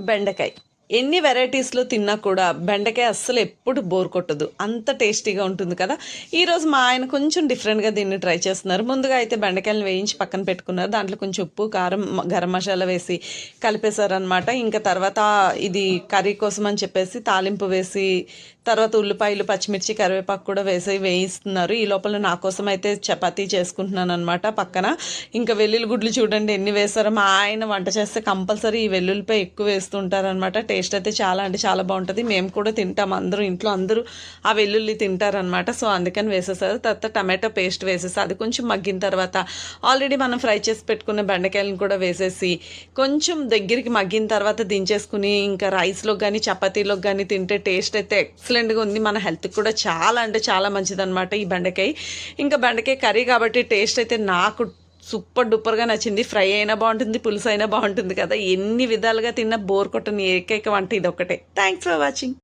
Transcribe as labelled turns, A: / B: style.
A: బెండకాయ ఎన్ని వెరైటీస్లో తిన్నా కూడా బెండకాయ అస్సలు ఎప్పుడు బోర్ కొట్టదు, అంత టేస్టీగా ఉంటుంది కదా. ఈరోజు మా ఆయన కొంచెం డిఫరెంట్గా దీన్ని ట్రై చేస్తున్నారు. ముందుగా అయితే బెండకాయలను వేయించి పక్కన పెట్టుకున్నారు. దాంట్లో కొంచెం ఉప్పు, కారం, గరం మసాలా వేసి కలిపేశారనమాట. ఇంకా తర్వాత ఇది కర్రీ కోసం అని చెప్పేసి తాలింపు వేసి తర్వాత ఉల్లిపాయలు, పచ్చిమిర్చి, కరివేపాకు కూడా వేయిస్తున్నారు. ఈ లోపల నా కోసం అయితే చపాతీ చేసుకుంటున్నాను అనమాట పక్కన. ఇంకా వెల్లుల్లి గుడ్లు చూడండి ఎన్ని వేస్తారో. మా ఆయన వంట చేస్తే కంపల్సరీ ఈ వెల్లుల్లిపై ఎక్కువ వేస్తుంటారనమాట. టేస్ట్ అయితే చాలా అంటే చాలా బాగుంటుంది. మేము కూడా తింటాం, ఇంట్లో అందరూ ఆ వెల్లుల్లి తింటారనమాట. సో అందుకని వేసేసారు. తర్వాత టమాటో పేస్ట్ వేసేసి అది కొంచెం మగ్గిన తర్వాత ఆల్రెడీ మనం ఫ్రై చేసి పెట్టుకున్న బెండకాయలను కూడా వేసేసి కొంచెం దగ్గరికి మగ్గిన తర్వాత దించేసుకుని ఇంకా రైస్లో కానీ చపాతీలోకి కానీ తింటే టేస్ట్ అయితే ఎక్సలెంట్గా ఉంది. మన హెల్త్కి కూడా చాలా అంటే చాలా మంచిదన్నమాట ఈ బెండకాయ. ఇంకా బెండకాయ కర్రీ కాబట్టి టేస్ట్ అయితే నాకు సూపర్ డూపర్గా నచ్చింది. ఫ్రై అయినా బాగుంటుంది, పులుసు అయినా బాగుంటుంది కదా. ఎన్ని విధాలుగా తిన్నా బోర్ కొట్టని ఏకైక వంట ఇది ఒకటే. Thanks for watching.